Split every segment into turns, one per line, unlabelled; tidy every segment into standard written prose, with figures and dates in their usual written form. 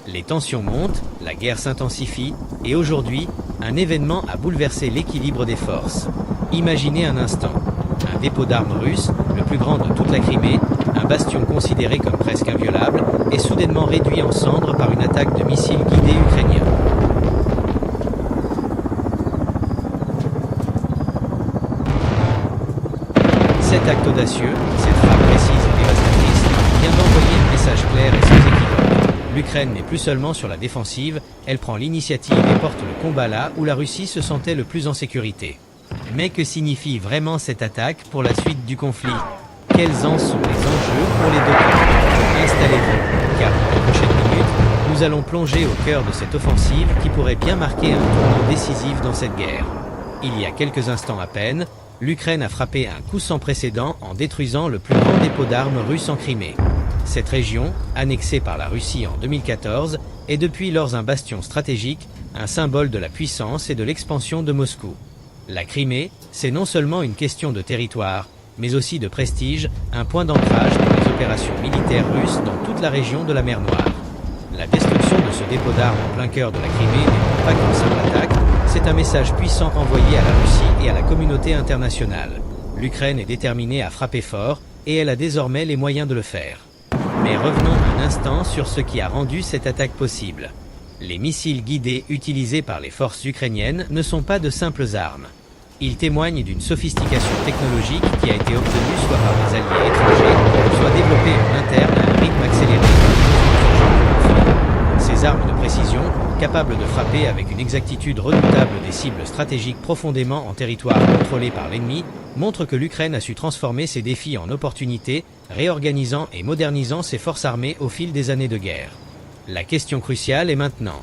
Les tensions montent, la guerre s'intensifie, et aujourd'hui, un événement a bouleversé l'équilibre des forces. Imaginez un instant. Un dépôt d'armes russe, le plus grand de toute la Crimée, un bastion considéré comme presque inviolable, est soudainement réduit en cendres par une attaque de missiles guidés ukrainiens. Cet acte audacieux, cette frappe précise et dévastatrice, vient d'envoyer un message clair et sans équivoque. L'Ukraine n'est plus seulement sur la défensive, elle prend l'initiative et porte le combat là où la Russie se sentait le plus en sécurité. Mais que signifie vraiment cette attaque pour la suite du conflit? Quels en sont les enjeux pour les deux camps? Installez-vous, car dans les prochaines minutes, nous allons plonger au cœur de cette offensive qui pourrait bien marquer un tournant décisif dans cette guerre. Il y a quelques instants à peine, l'Ukraine a frappé un coup sans précédent en détruisant le plus grand dépôt d'armes russe en Crimée. Cette région, annexée par la Russie en 2014, est depuis lors un bastion stratégique, un symbole de la puissance et de l'expansion de Moscou. La Crimée, c'est non seulement une question de territoire, mais aussi de prestige, un point d'ancrage pour les opérations militaires russes dans toute la région de la mer Noire. La destruction de ce dépôt d'armes en plein cœur de la Crimée n'est pas qu'une simple attaque, c'est un message puissant envoyé à la Russie et à la communauté internationale. L'Ukraine est déterminée à frapper fort, et elle a désormais les moyens de le faire. Mais revenons un instant sur ce qui a rendu cette attaque possible. Les missiles guidés utilisés par les forces ukrainiennes ne sont pas de simples armes. Ils témoignent d'une sophistication technologique qui a été obtenue soit par des alliés étrangers, soit développée en interne à un rythme accéléré. Ces armes de précision, capables de frapper avec une exactitude redoutable des cibles stratégiques profondément en territoire contrôlé par l'ennemi, montrent que l'Ukraine a su transformer ses défis en opportunités, réorganisant et modernisant ses forces armées au fil des années de guerre. La question cruciale est maintenant.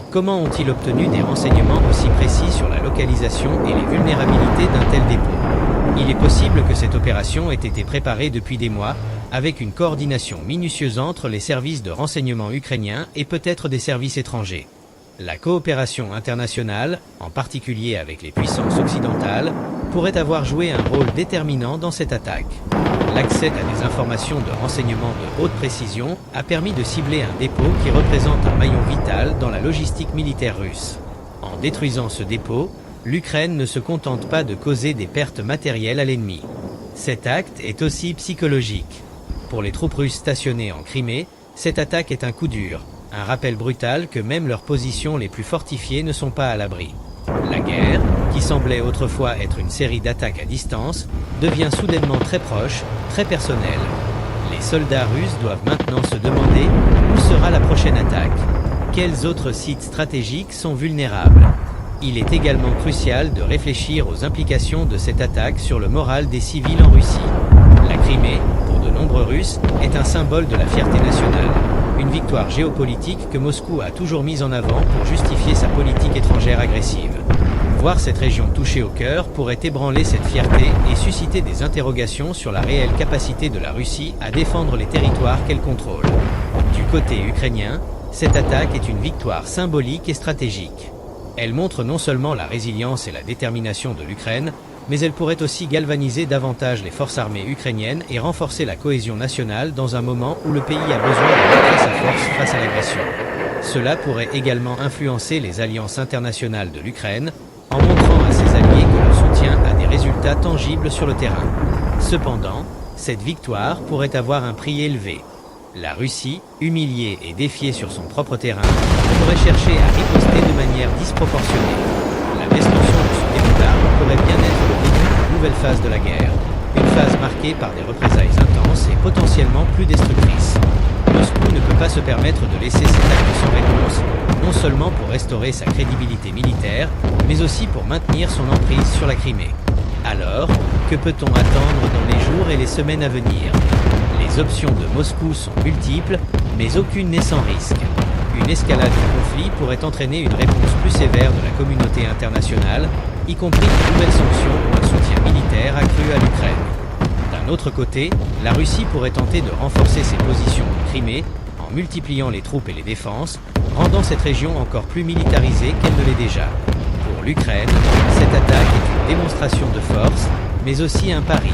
Comment ont-ils obtenu des renseignements aussi précis sur la localisation et les vulnérabilités d'un tel dépôt? Il est possible que cette opération ait été préparée depuis des mois, avec une coordination minutieuse entre les services de renseignement ukrainiens et peut-être des services étrangers. La coopération internationale, en particulier avec les puissances occidentales, pourrait avoir joué un rôle déterminant dans cette attaque. L'accès à des informations de renseignement de haute précision a permis de cibler un dépôt qui représente un maillon vital dans la logistique militaire russe. En détruisant ce dépôt, l'Ukraine ne se contente pas de causer des pertes matérielles à l'ennemi. Cet acte est aussi psychologique. Pour les troupes russes stationnées en Crimée, cette attaque est un coup dur, un rappel brutal que même leurs positions les plus fortifiées ne sont pas à l'abri. La guerre, qui semblait autrefois être une série d'attaques à distance, devient soudainement très proche, très personnelle. Les soldats russes doivent maintenant se demander où sera la prochaine attaque. Quels autres sites stratégiques sont vulnérables? Il est également crucial de réfléchir aux implications de cette attaque sur le moral des civils en Russie. La Crimée, pour de nombreux Russes, est un symbole de la fierté nationale. Une victoire géopolitique que Moscou a toujours mise en avant pour justifier sa politique étrangère agressive. Voir cette région touchée au cœur pourrait ébranler cette fierté et susciter des interrogations sur la réelle capacité de la Russie à défendre les territoires qu'elle contrôle. Du côté ukrainien, cette attaque est une victoire symbolique et stratégique. Elle montre non seulement la résilience et la détermination de l'Ukraine, mais elle pourrait aussi galvaniser davantage les forces armées ukrainiennes et renforcer la cohésion nationale dans un moment où le pays a besoin de montrer sa force face à l'agression. Cela pourrait également influencer les alliances internationales de l'Ukraine, en montrant à ses alliés que leur soutien a des résultats tangibles sur le terrain. Cependant, cette victoire pourrait avoir un prix élevé. La Russie, humiliée et défiée sur son propre terrain, pourrait chercher à riposter de manière disproportionnée. La destruction de ce dépôt d'armes pourrait bien être le début d'une nouvelle phase de la guerre, une phase marquée par des représailles intenses et potentiellement plus destructrices. Moscou ne peut pas se permettre de laisser cet acte sans réponse, non seulement pour restaurer sa crédibilité militaire, mais aussi pour maintenir son emprise sur la Crimée. Alors, que peut-on attendre dans les jours et les semaines à venir? Les options de Moscou sont multiples, mais aucune n'est sans risque. Une escalade du conflit pourrait entraîner une réponse plus sévère de la communauté internationale, y compris de nouvelles sanctions ou un soutien militaire accru à l'Ukraine. D'un autre côté, la Russie pourrait tenter de renforcer ses positions en Crimée en multipliant les troupes et les défenses, rendant cette région encore plus militarisée qu'elle ne l'est déjà. Pour l'Ukraine, cette attaque est une démonstration de force, mais aussi un pari.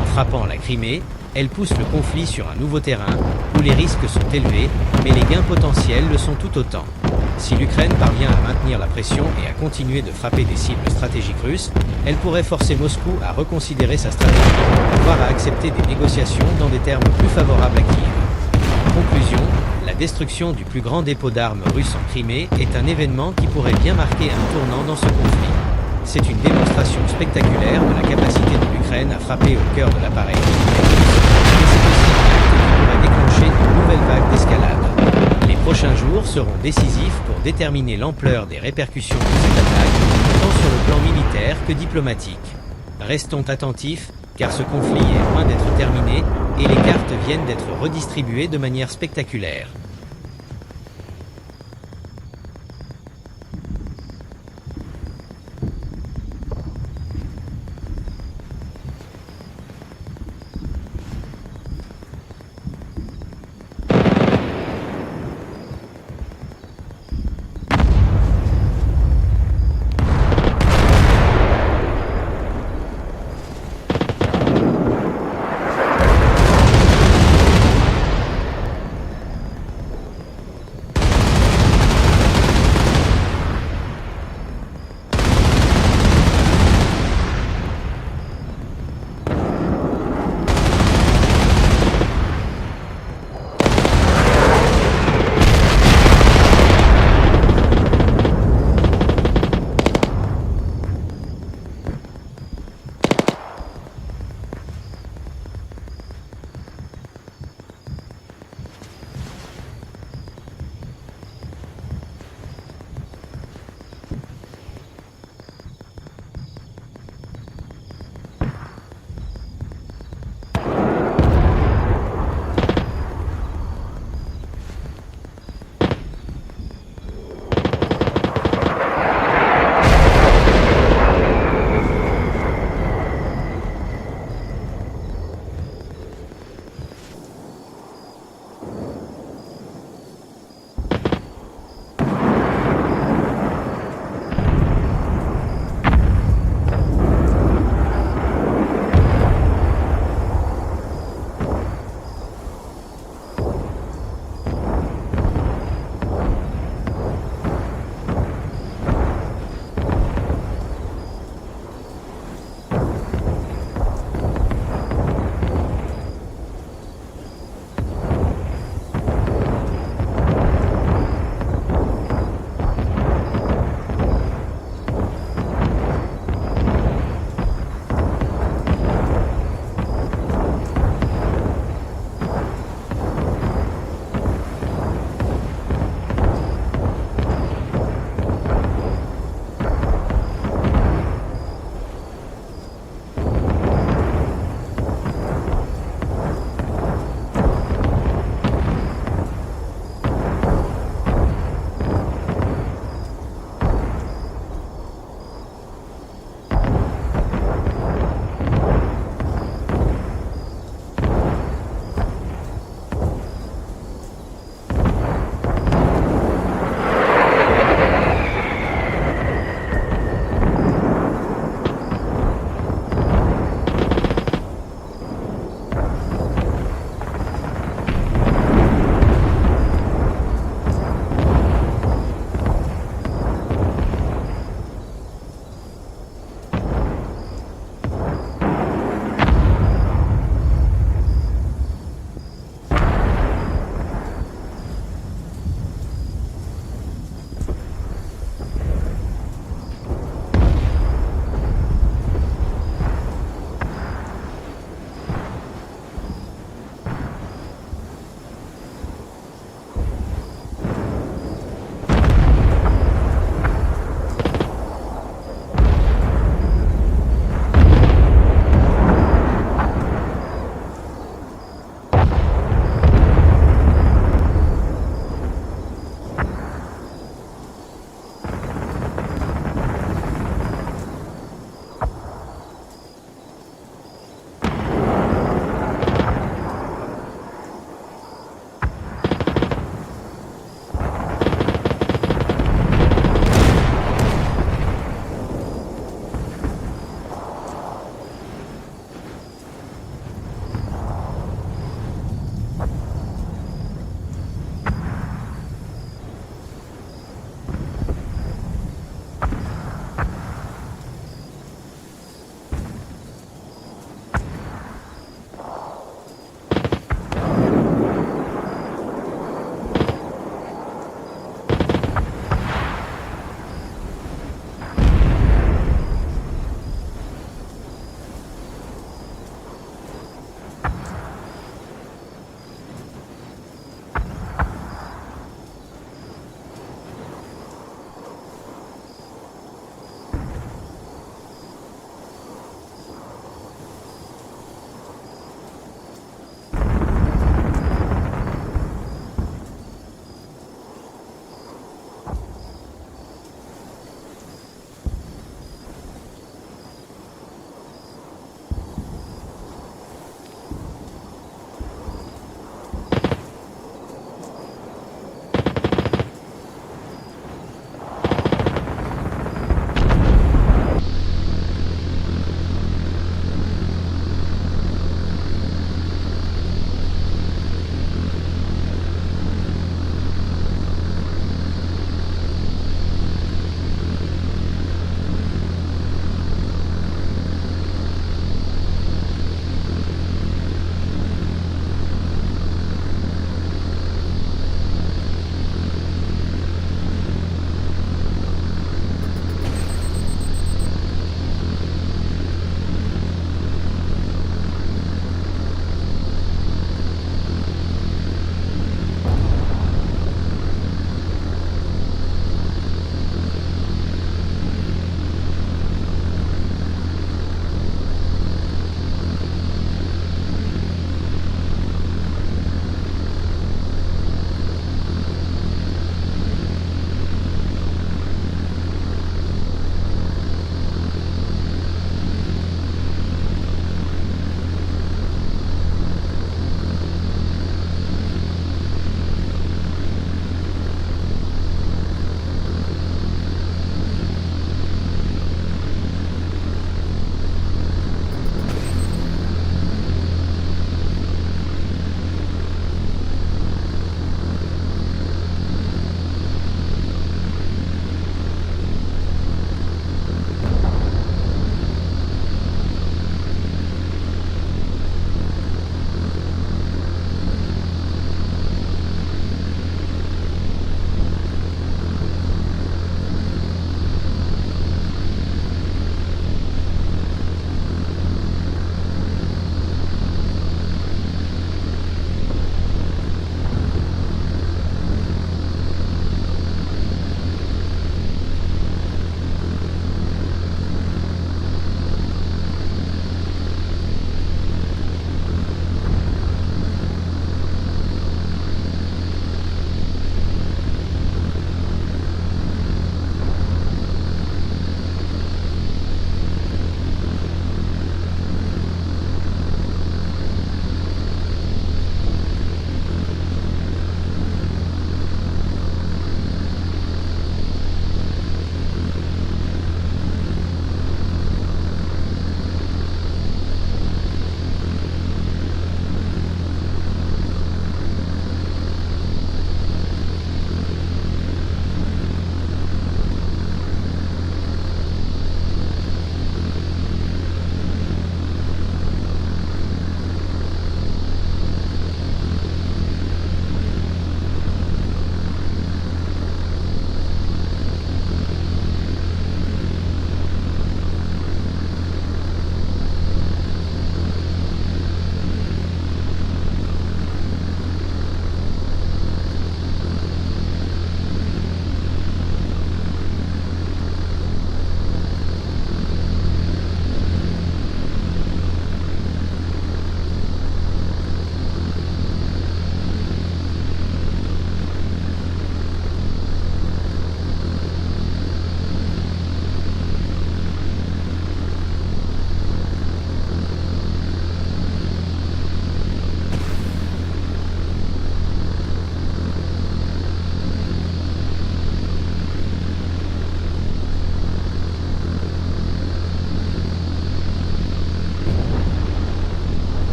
En frappant la Crimée, elle pousse le conflit sur un nouveau terrain, où les risques sont élevés, mais les gains potentiels le sont tout autant. Si l'Ukraine parvient à maintenir la pression et à continuer de frapper des cibles stratégiques russes, elle pourrait forcer Moscou à reconsidérer sa stratégie, voire à accepter des négociations dans des termes plus favorables à Kiev. En conclusion, la destruction du plus grand dépôt d'armes russe en Crimée est un événement qui pourrait bien marquer un tournant dans ce conflit. C'est une démonstration spectaculaire de la capacité de l'Ukraine à frapper au cœur de l'appareil militaire, mais c'est aussi un acte qui pourrait déclencher une nouvelle vague d'escalade. Les prochains jours seront décisifs pour déterminer l'ampleur des répercussions de cette attaque, tant sur le plan militaire que diplomatique. Restons attentifs, car ce conflit est loin d'être terminé, et les cartes viennent d'être redistribuées de manière spectaculaire.